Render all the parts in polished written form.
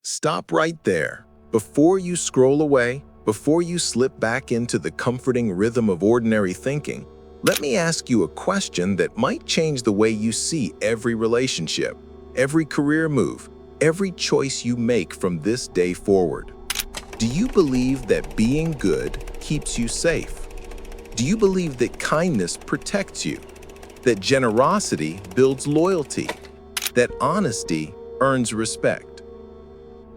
Stop right there. Before you scroll away, before you slip back into the comforting rhythm of ordinary thinking, let me ask you a question that might change the way you see every relationship, every career move, every choice you make from this day forward. Do you believe that being good keeps you safe? Do you believe that kindness protects you? That generosity builds loyalty? That honesty earns respect?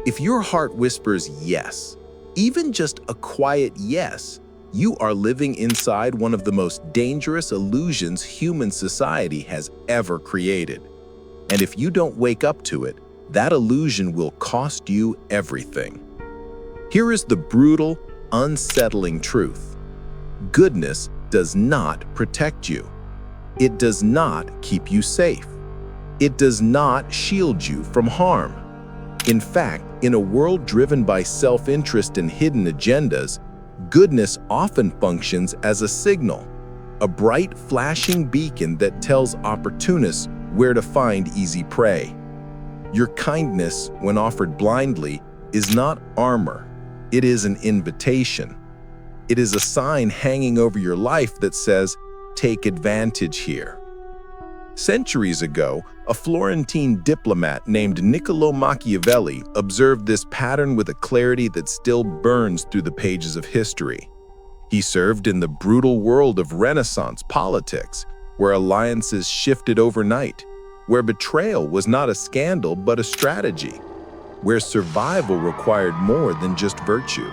If your heart whispers yes, even just a quiet yes, you are living inside one of the most dangerous illusions human society has ever created. And if you don't wake up to it, that illusion will cost you everything. Here is the brutal, unsettling truth. Goodness does not protect you. It does not keep you safe. It does not shield you from harm. In fact, in a world driven by self-interest and hidden agendas, goodness often functions as a signal, a bright, flashing beacon that tells opportunists where to find easy prey. Your kindness, when offered blindly, is not armor. It is an invitation. It is a sign hanging over your life that says, "Take advantage here." Centuries ago, a Florentine diplomat named Niccolò Machiavelli observed this pattern with a clarity that still burns through the pages of history. He served in the brutal world of Renaissance politics, where alliances shifted overnight, where betrayal was not a scandal but a strategy, where survival required more than just virtue.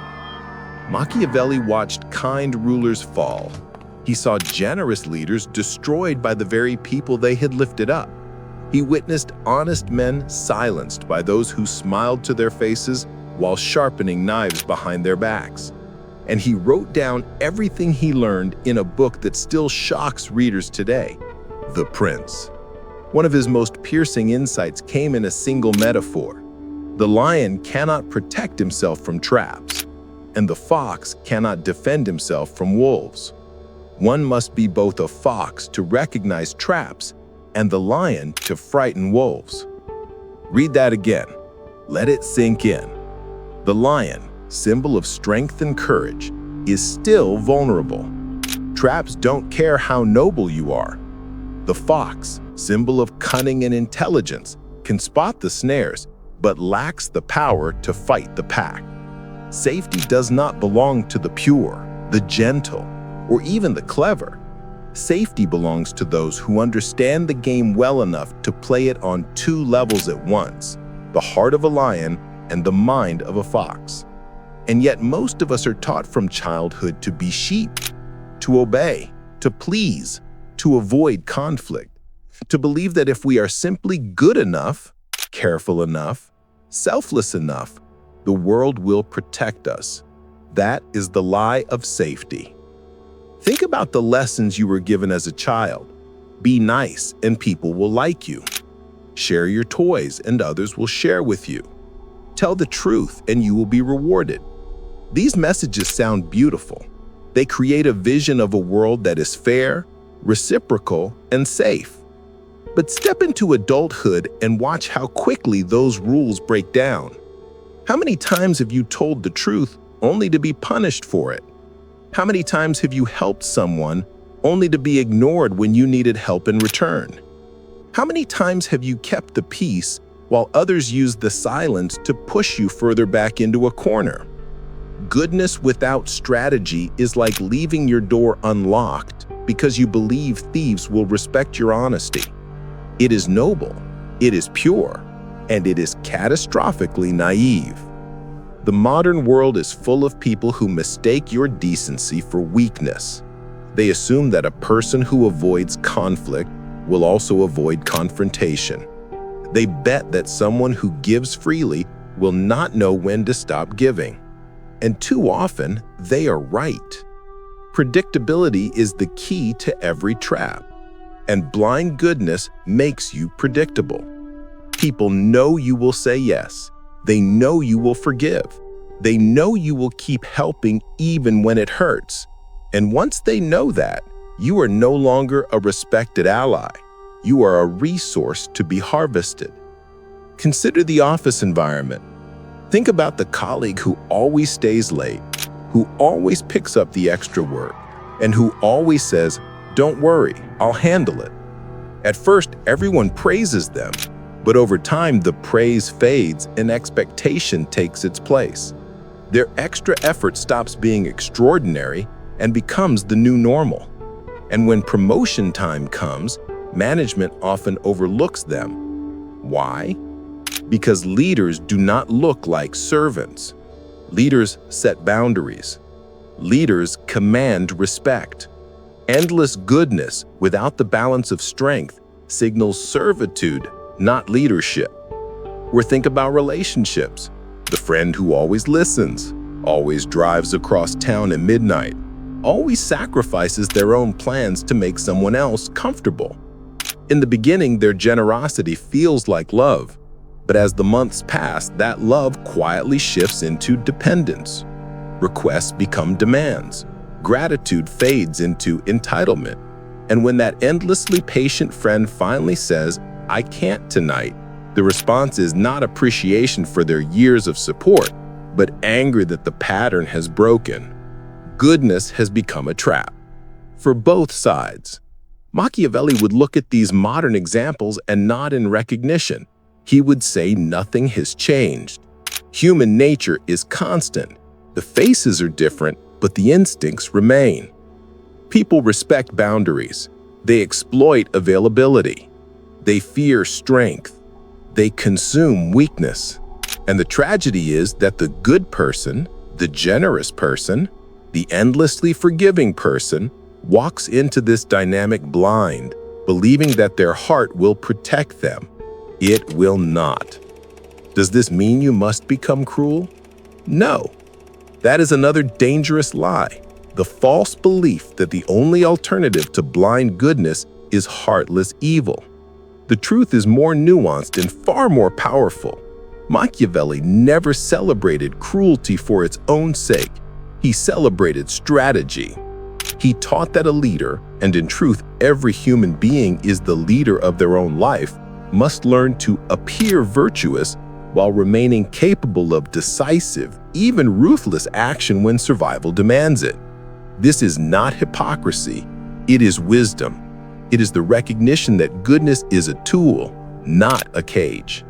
Machiavelli watched kind rulers fall. He saw generous leaders destroyed by the very people they had lifted up. He witnessed honest men silenced by those who smiled to their faces while sharpening knives behind their backs. And he wrote down everything he learned in a book that still shocks readers today, The Prince. One of his most piercing insights came in a single metaphor. The lion cannot protect himself from traps, and the fox cannot defend himself from wolves. One must be both a fox to recognize traps and the lion to frighten wolves. Read that again. Let it sink in. The lion, symbol of strength and courage, is still vulnerable. Traps don't care how noble you are. The fox, symbol of cunning and intelligence, can spot the snares, but lacks the power to fight the pack. Safety does not belong to the pure, the gentle, or even the clever. Safety belongs to those who understand the game well enough to play it on two levels at once, the heart of a lion and the mind of a fox. And yet most of us are taught from childhood to be sheep, to obey, to please, to avoid conflict, to believe that if we are simply good enough, careful enough, selfless enough, the world will protect us. That is the lie of safety. Think about the lessons you were given as a child. Be nice and people will like you. Share your toys and others will share with you. Tell the truth and you will be rewarded. These messages sound beautiful. They create a vision of a world that is fair, reciprocal, and safe. But step into adulthood and watch how quickly those rules break down. How many times have you told the truth only to be punished for it? How many times have you helped someone only to be ignored when you needed help in return? How many times have you kept the peace while others used the silence to push you further back into a corner? Goodness without strategy is like leaving your door unlocked because you believe thieves will respect your honesty. It is noble, it is pure, and it is catastrophically naive. The modern world is full of people who mistake your decency for weakness. They assume that a person who avoids conflict will also avoid confrontation. They bet that someone who gives freely will not know when to stop giving. And too often, they are right. Predictability is the key to every trap, and blind goodness makes you predictable. People know you will say yes. They know you will forgive. They know you will keep helping even when it hurts. And once they know that, you are no longer a respected ally. You are a resource to be harvested. Consider the office environment. Think about the colleague who always stays late, who always picks up the extra work, and who always says, "Don't worry, I'll handle it." At first, everyone praises them, but over time, the praise fades and expectation takes its place. Their extra effort stops being extraordinary and becomes the new normal. And when promotion time comes, management often overlooks them. Why? Because leaders do not look like servants. Leaders set boundaries. Leaders command respect. Endless goodness without the balance of strength signals servitude, not leadership. Or think about relationships. The friend who always listens, always drives across town at midnight, always sacrifices their own plans to make someone else comfortable. In the beginning, their generosity feels like love, but as the months pass, that love quietly shifts into dependence. Requests become demands. Gratitude fades into entitlement. And when that endlessly patient friend finally says, "I can't tonight," the response is not appreciation for their years of support, but anger that the pattern has broken. Goodness has become a trap. For both sides. Machiavelli would look at these modern examples and nod in recognition. He would say nothing has changed. Human nature is constant. The faces are different, but the instincts remain. People respect boundaries. They exploit availability. They fear strength. They consume weakness. And the tragedy is that the good person, the generous person, the endlessly forgiving person, walks into this dynamic blind, believing that their heart will protect them. It will not. Does this mean you must become cruel? No. That is another dangerous lie. The false belief that the only alternative to blind goodness is heartless evil. The truth is more nuanced and far more powerful. Machiavelli never celebrated cruelty for its own sake. He celebrated strategy. He taught that a leader, and in truth every human being is the leader of their own life, must learn to appear virtuous while remaining capable of decisive, even ruthless action when survival demands it. This is not hypocrisy, it is wisdom. It is the recognition that goodness is a tool, not a cage.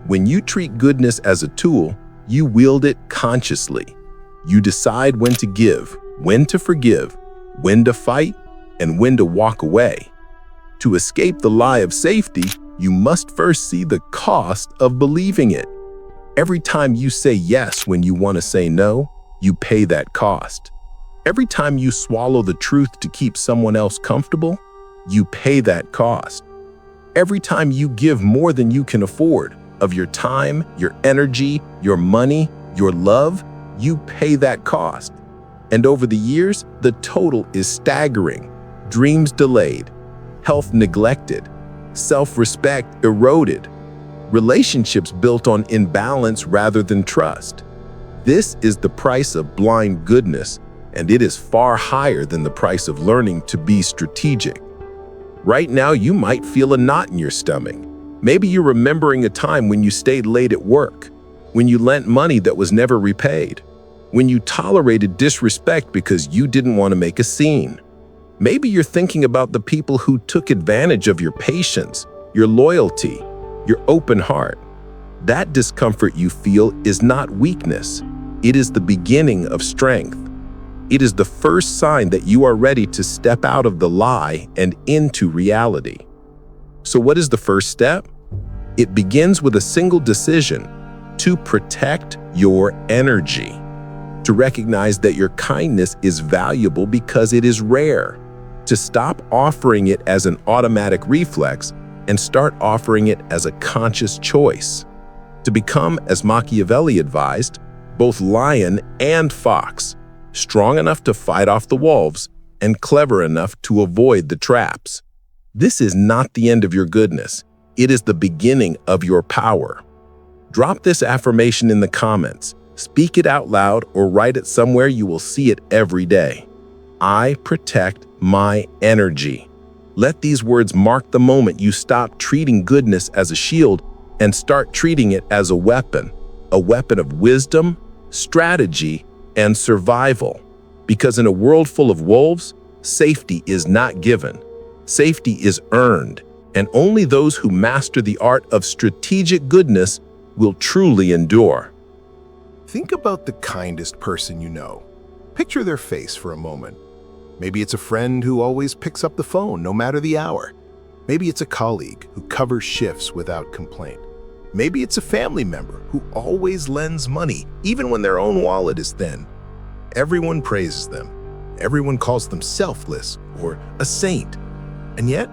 When you treat goodness as a tool, you wield it consciously. You decide when to give, when to forgive, when to fight, and when to walk away. To escape the lie of safety, you must first see the cost of believing it. Every time you say yes when you want to say no, you pay that cost. Every time you swallow the truth to keep someone else comfortable, you pay that cost. Every time you give more than you can afford, of your time, your energy, your money, your love, you pay that cost. And over the years, the total is staggering. Dreams delayed, health neglected, self-respect eroded, relationships built on imbalance rather than trust. This is the price of blind goodness, and it is far higher than the price of learning to be strategic. Right now, you might feel a knot in your stomach. Maybe you're remembering a time when you stayed late at work, when you lent money that was never repaid, when you tolerated disrespect because you didn't want to make a scene. Maybe you're thinking about the people who took advantage of your patience, your loyalty, your open heart. That discomfort you feel is not weakness. It is the beginning of strength. It is the first sign that you are ready to step out of the lie and into reality. So what is the first step? It begins with a single decision: to protect your energy. To recognize that your kindness is valuable because it is rare. To stop offering it as an automatic reflex and start offering it as a conscious choice. To become, as Machiavelli advised, both lion and fox, strong enough to fight off the wolves and clever enough to avoid the traps. This is not the end of your goodness. It is the beginning of your power. Drop this affirmation in the comments. Speak it out loud or write it somewhere you will see it every day. I protect my energy. Let these words mark the moment you stop treating goodness as a shield and start treating it as a weapon. a weapon of wisdom, strategy, and survival. Because in a world full of wolves, safety is not given. Safety is earned, and only those who master the art of strategic goodness will truly endure. Think about the kindest person you know. Picture their face for a moment. Maybe it's a friend who always picks up the phone no matter the hour. Maybe it's a colleague who covers shifts without complaint. Maybe it's a family member who always lends money, even when their own wallet is thin. Everyone praises them. Everyone calls them selfless or a saint. And yet,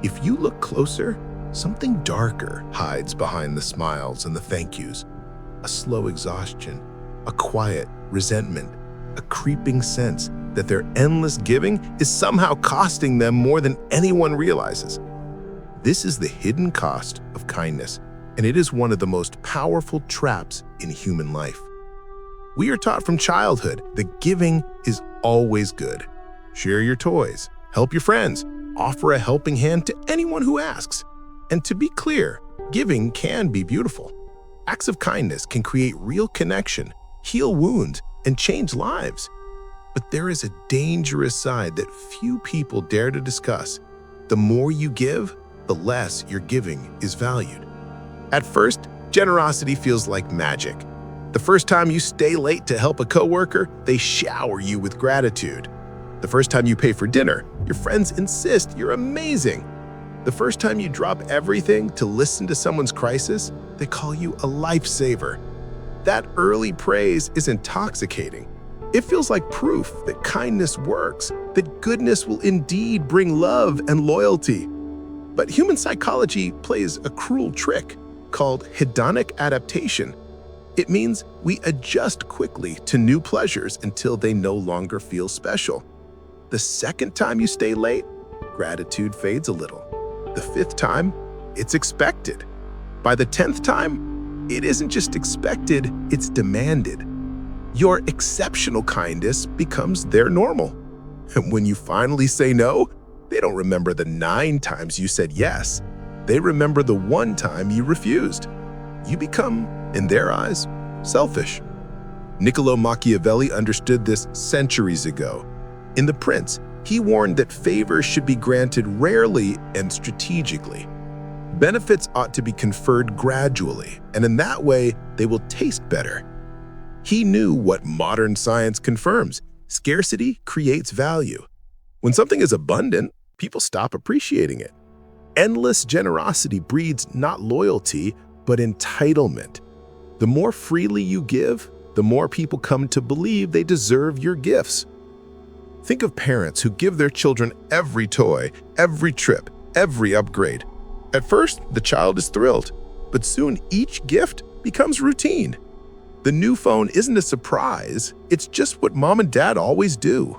if you look closer, something darker hides behind the smiles and the thank yous. A slow exhaustion, a quiet resentment, a creeping sense that their endless giving is somehow costing them more than anyone realizes. This is the hidden cost of kindness, and it is one of the most powerful traps in human life. We are taught from childhood that giving is always good. Share your toys, help your friends, offer a helping hand to anyone who asks. And to be clear, giving can be beautiful. Acts of kindness can create real connection, heal wounds, and change lives. But there is a dangerous side that few people dare to discuss. The more you give, the less your giving is valued. At first, generosity feels like magic. The first time you stay late to help a coworker, they shower you with gratitude. The first time you pay for dinner, your friends insist you're amazing. The first time you drop everything to listen to someone's crisis, they call you a lifesaver. That early praise is intoxicating. It feels like proof that kindness works, that goodness will indeed bring love and loyalty. But human psychology plays a cruel trick called hedonic adaptation. It means we adjust quickly to new pleasures until they no longer feel special. The second time you stay late, gratitude fades a little. The fifth time, it's expected. By the 10th time, it isn't just expected, it's demanded. Your exceptional kindness becomes their normal. And when you finally say no, they don't remember the 9 times you said yes. They remember the 1 time you refused. You become, in their eyes, selfish. Niccolò Machiavelli understood this centuries ago. In The Prince, he warned that favors should be granted rarely and strategically. Benefits ought to be conferred gradually, and in that way, they will taste better. He knew what modern science confirms: scarcity creates value. When something is abundant, people stop appreciating it. Endless generosity breeds not loyalty, but entitlement. The more freely you give, the more people come to believe they deserve your gifts. Think of parents who give their children every toy, every trip, every upgrade. At first, the child is thrilled, but soon each gift becomes routine. The new phone isn't a surprise, it's just what mom and dad always do.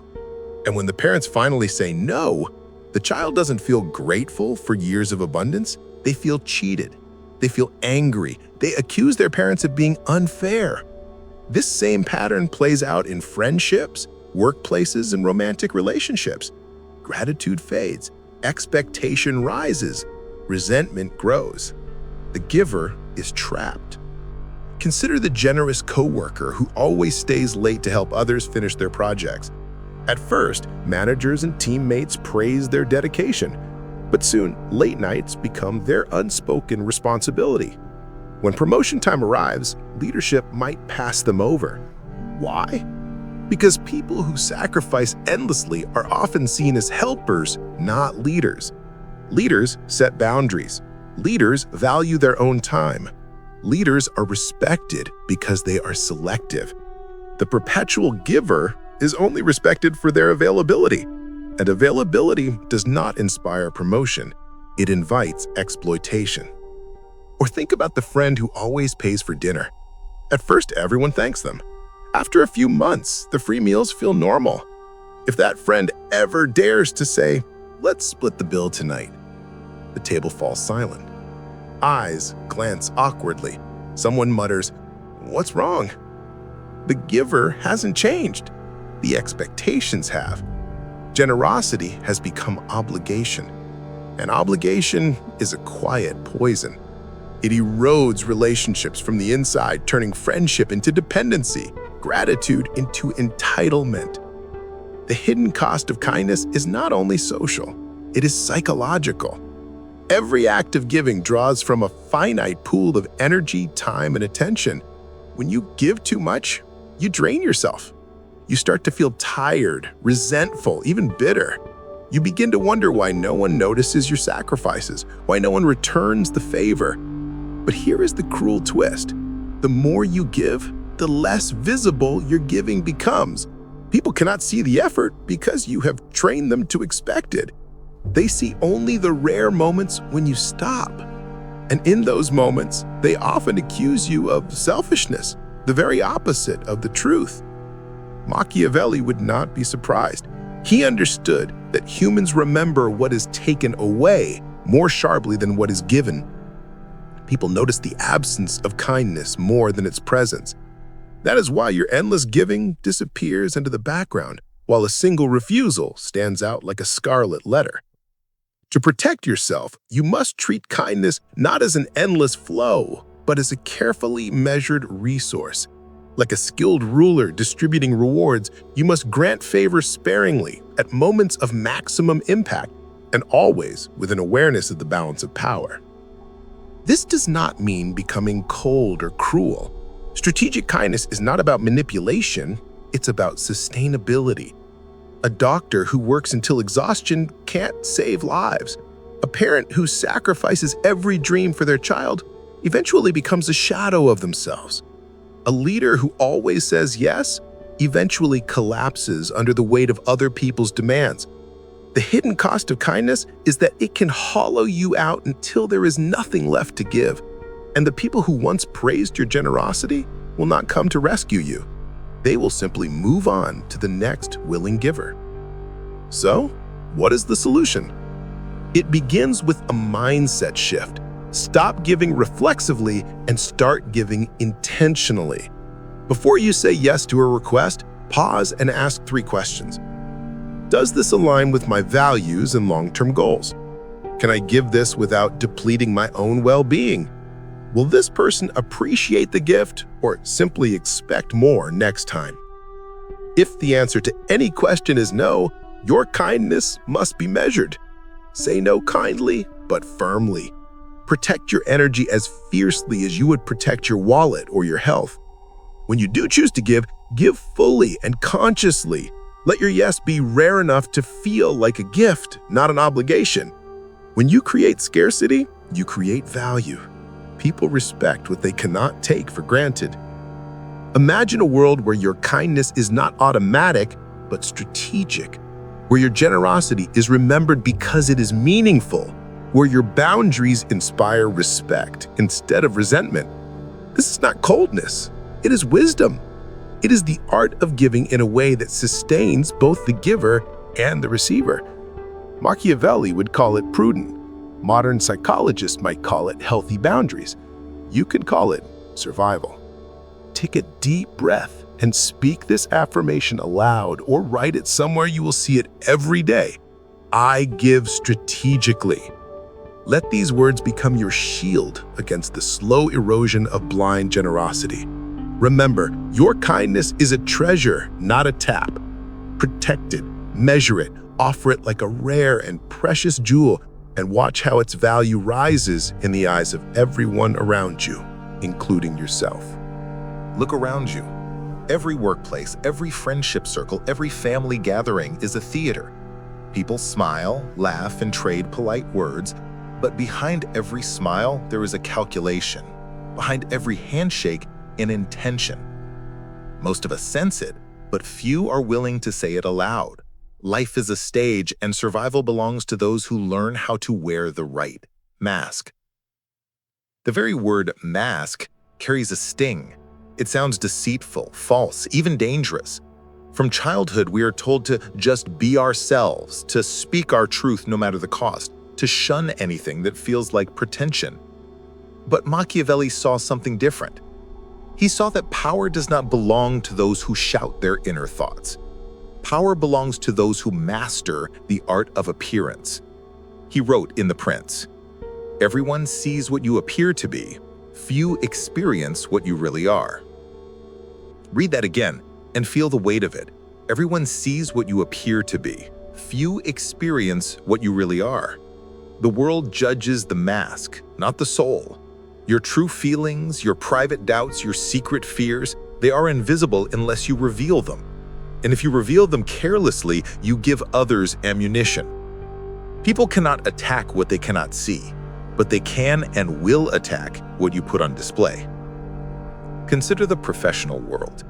And when the parents finally say no, the child doesn't feel grateful for years of abundance, they feel cheated. They feel angry. They accuse their parents of being unfair. This same pattern plays out in friendships, workplaces, and romantic relationships. Gratitude fades, expectation rises, resentment grows. The giver is trapped. Consider the generous coworker who always stays late to help others finish their projects. At first, managers and teammates praise their dedication, but soon late nights become their unspoken responsibility. When promotion time arrives, leadership might pass them over. Why? Because people who sacrifice endlessly are often seen as helpers, not leaders. Leaders set boundaries. Leaders value their own time. Leaders are respected because they are selective. The perpetual giver is only respected for their availability. And availability does not inspire promotion. It invites exploitation. Or think about the friend who always pays for dinner. At first, everyone thanks them. After a few months, the free meals feel normal. If that friend ever dares to say, "Let's split the bill tonight," the table falls silent. Eyes glance awkwardly. Someone mutters, "What's wrong?" The giver hasn't changed. The expectations have. Generosity has become obligation. And obligation is a quiet poison. It erodes relationships from the inside, turning friendship into dependency, gratitude into entitlement. The hidden cost of kindness is not only social, it is psychological. Every act of giving draws from a finite pool of energy, time, and attention. When you give too much, you drain yourself. You start to feel tired, resentful, even bitter. You begin to wonder why no one notices your sacrifices, why no one returns the favor. But here is the cruel twist. The more you give, the less visible your giving becomes. People cannot see the effort because you have trained them to expect it. They see only the rare moments when you stop. And in those moments, they often accuse you of selfishness, the very opposite of the truth. Machiavelli would not be surprised. He understood that humans remember what is taken away more sharply than what is given. People notice the absence of kindness more than its presence. That is why your endless giving disappears into the background, while a single refusal stands out like a scarlet letter. To protect yourself, you must treat kindness not as an endless flow, but as a carefully measured resource. Like a skilled ruler distributing rewards, you must grant favor sparingly at moments of maximum impact, and always with an awareness of the balance of power. This does not mean becoming cold or cruel. Strategic kindness is not about manipulation, it's about sustainability. A doctor who works until exhaustion can't save lives. A parent who sacrifices every dream for their child eventually becomes a shadow of themselves. A leader who always says yes eventually collapses under the weight of other people's demands. The hidden cost of kindness is that it can hollow you out until there is nothing left to give. And the people who once praised your generosity will not come to rescue you. They will simply move on to the next willing giver. So, what is the solution? It begins with a mindset shift. Stop giving reflexively and start giving intentionally. Before you say yes to a request, pause and ask 3 questions. Does this align with my values and long-term goals? Can I give this without depleting my own well-being? Will this person appreciate the gift or simply expect more next time? If the answer to any question is no, your kindness must be measured. Say no kindly, but firmly. Protect your energy as fiercely as you would protect your wallet or your health. When you do choose to give fully and consciously. Let your yes be rare enough to feel like a gift, not an obligation. When you create scarcity, you create value. People respect what they cannot take for granted. Imagine a world where your kindness is not automatic, but strategic, where your generosity is remembered because it is meaningful, where your boundaries inspire respect instead of resentment. This is not coldness, it is wisdom. It is the art of giving in a way that sustains both the giver and the receiver. Machiavelli would call it prudent. Modern psychologists might call it healthy boundaries. You could call it survival. Take a deep breath and speak this affirmation aloud or write it somewhere you will see it every day. I give strategically. Let these words become your shield against the slow erosion of blind generosity. Remember, your kindness is a treasure, not a tap. Protect it, measure it, offer it like a rare and precious jewel, and watch how its value rises in the eyes of everyone around you, including yourself. Look around you. Every workplace, every friendship circle, every family gathering is a theater. People smile, laugh, and trade polite words, but behind every smile, there is a calculation. Behind every handshake, an intention. Most of us sense it, but few are willing to say it aloud. Life is a stage, and survival belongs to those who learn how to wear the right mask. The very word mask carries a sting. It sounds deceitful, false, even dangerous. From childhood, we are told to just be ourselves, to speak our truth no matter the cost, to shun anything that feels like pretension. But Machiavelli saw something different. He saw that power does not belong to those who shout their inner thoughts. Power belongs to those who master the art of appearance. He wrote in The Prince, Everyone sees what you appear to be. Few experience what you really are. Read that again and feel the weight of it. Everyone sees what you appear to be. Few experience what you really are. The world judges the mask, not the soul. Your true feelings, your private doubts, your secret fears, they are invisible unless you reveal them. And if you reveal them carelessly, you give others ammunition. People cannot attack what they cannot see, but they can and will attack what you put on display. Consider the professional world.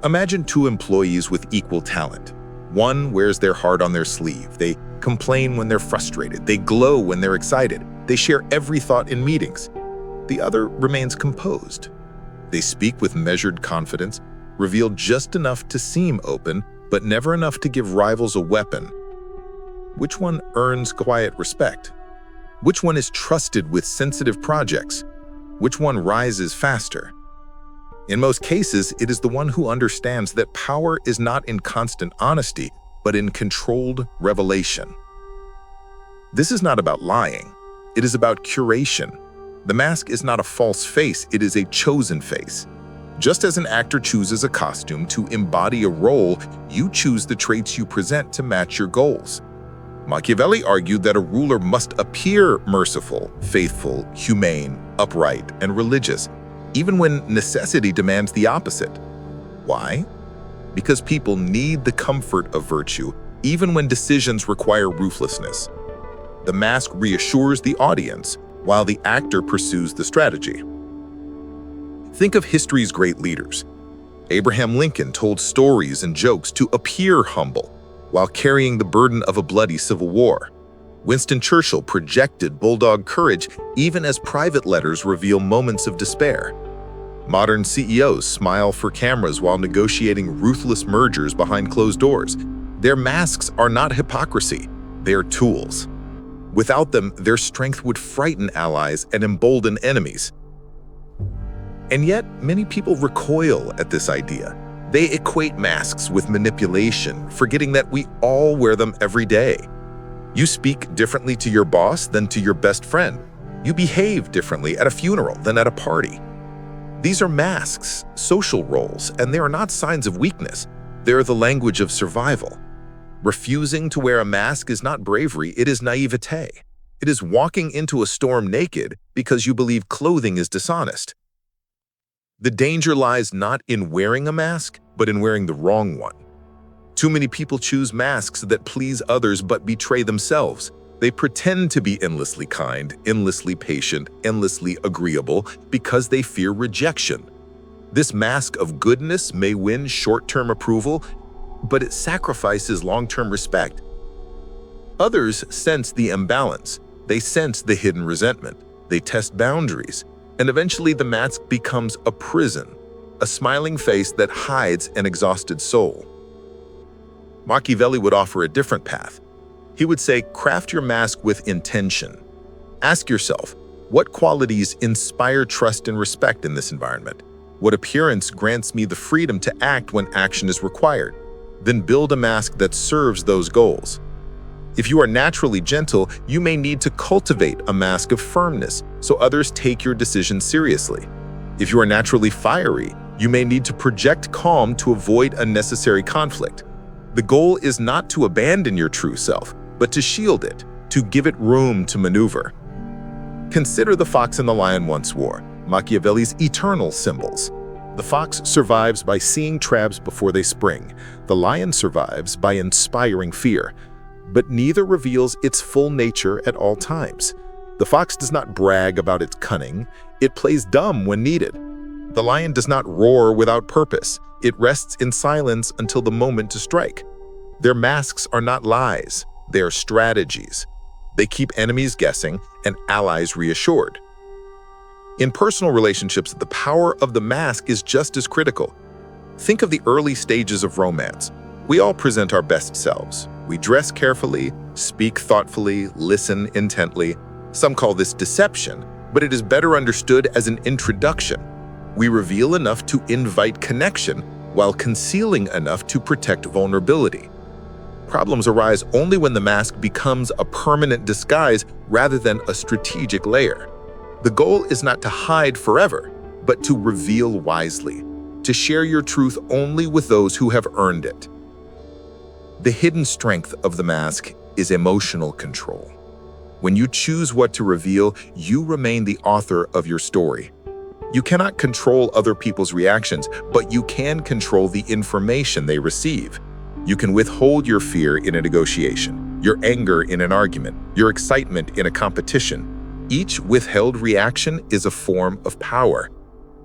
Imagine two employees with equal talent. One wears their heart on their sleeve. They complain when they're frustrated. They glow when they're excited. They share every thought in meetings. The other remains composed. They speak with measured confidence, reveal just enough to seem open, but never enough to give rivals a weapon. Which one earns quiet respect? Which one is trusted with sensitive projects? Which one rises faster? In most cases, it is the one who understands that power is not in constant honesty, but in controlled revelation. This is not about lying. It is about curation. The mask is not a false face, it is a chosen face. Just as an actor chooses a costume to embody a role, you choose the traits you present to match your goals. Machiavelli argued that a ruler must appear merciful, faithful, humane, upright, and religious, even when necessity demands the opposite. Why? Because people need the comfort of virtue, even when decisions require ruthlessness. The mask reassures the audience, while the actor pursues the strategy. Think of history's great leaders. Abraham Lincoln told stories and jokes to appear humble, while carrying the burden of a bloody civil war. Winston Churchill projected bulldog courage even as private letters reveal moments of despair. Modern CEOs smile for cameras while negotiating ruthless mergers behind closed doors. Their masks are not hypocrisy, they are tools. Without them, their strength would frighten allies and embolden enemies. And yet, many people recoil at this idea. They equate masks with manipulation, forgetting that we all wear them every day. You speak differently to your boss than to your best friend. You behave differently at a funeral than at a party. These are masks, social roles, and they are not signs of weakness. They are the language of survival. Refusing to wear a mask is not bravery, it is naivete. It is walking into a storm naked because you believe clothing is dishonest. The danger lies not in wearing a mask, but in wearing the wrong one. Too many people choose masks that please others but betray themselves. They pretend to be endlessly kind, endlessly patient, endlessly agreeable because they fear rejection. This mask of goodness may win short-term approval, but it sacrifices long-term respect. Others sense the imbalance. They sense the hidden resentment. They test boundaries. And eventually the mask becomes a prison, a smiling face that hides an exhausted soul. Machiavelli would offer a different path. He would say, craft your mask with intention. Ask yourself, what qualities inspire trust and respect in this environment? What appearance grants me the freedom to act when action is required? Then build a mask that serves those goals. If you are naturally gentle, you may need to cultivate a mask of firmness so others take your decisions seriously. If you are naturally fiery, you may need to project calm to avoid unnecessary conflict. The goal is not to abandon your true self, but to shield it, to give it room to maneuver. Consider the fox and the lion once wore, Machiavelli's eternal symbols. The fox survives by seeing traps before they spring. The lion survives by inspiring fear. But neither reveals its full nature at all times. The fox does not brag about its cunning. It plays dumb when needed. The lion does not roar without purpose. It rests in silence until the moment to strike. Their masks are not lies. They are strategies. They keep enemies guessing and allies reassured. In personal relationships, the power of the mask is just as critical. Think of the early stages of romance. We all present our best selves. We dress carefully, speak thoughtfully, listen intently. Some call this deception, but it is better understood as an introduction. We reveal enough to invite connection while concealing enough to protect vulnerability. Problems arise only when the mask becomes a permanent disguise rather than a strategic layer. The goal is not to hide forever, but to reveal wisely, to share your truth only with those who have earned it. The hidden strength of the mask is emotional control. When you choose what to reveal, you remain the author of your story. You cannot control other people's reactions, but you can control the information they receive. You can withhold your fear in a negotiation, your anger in an argument, your excitement in a competition. Each withheld reaction is a form of power.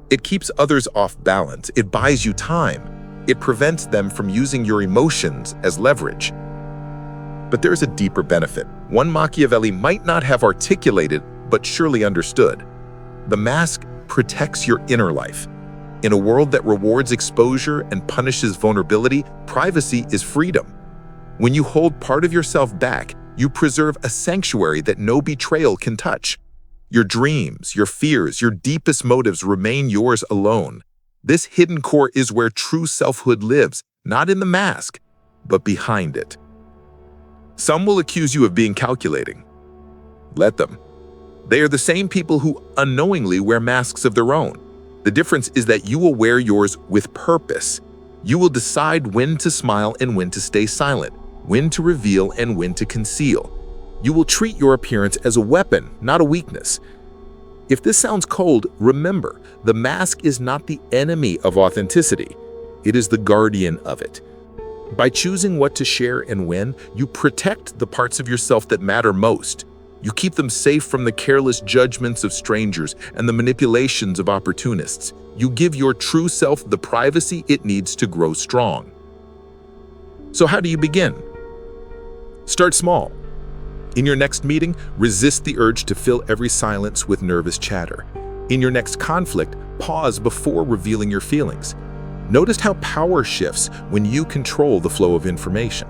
It keeps others off balance. It buys you time. It prevents them from using your emotions as leverage. But there's a deeper benefit, one Machiavelli might not have articulated, but surely understood. The mask protects your inner life. In a world that rewards exposure and punishes vulnerability, privacy is freedom. When you hold part of yourself back, you preserve a sanctuary that no betrayal can touch. Your dreams, your fears, your deepest motives remain yours alone. This hidden core is where true selfhood lives, not in the mask, but behind it. Some will accuse you of being calculating. Let them. They are the same people who unknowingly wear masks of their own. The difference is that you will wear yours with purpose. You will decide when to smile and when to stay silent, when to reveal and when to conceal. You will treat your appearance as a weapon, not a weakness. If this sounds cold, remember, the mask is not the enemy of authenticity. It is the guardian of it. By choosing what to share and when, you protect the parts of yourself that matter most. You keep them safe from the careless judgments of strangers and the manipulations of opportunists. You give your true self the privacy it needs to grow strong. So how do you begin? Start small. In your next meeting, resist the urge to fill every silence with nervous chatter. In your next conflict, pause before revealing your feelings. Notice how power shifts when you control the flow of information.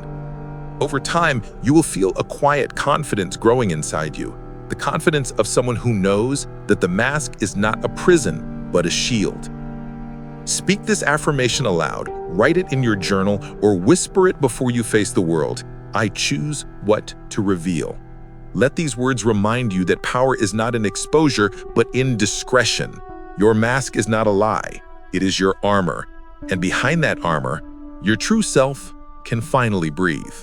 Over time, you will feel a quiet confidence growing inside you, the confidence of someone who knows that the mask is not a prison, but a shield. Speak this affirmation aloud, write it in your journal, or whisper it before you face the world. I choose what to reveal. Let these words remind you that power is not in exposure, but in discretion. Your mask is not a lie, it is your armor. And behind that armor, your true self can finally breathe.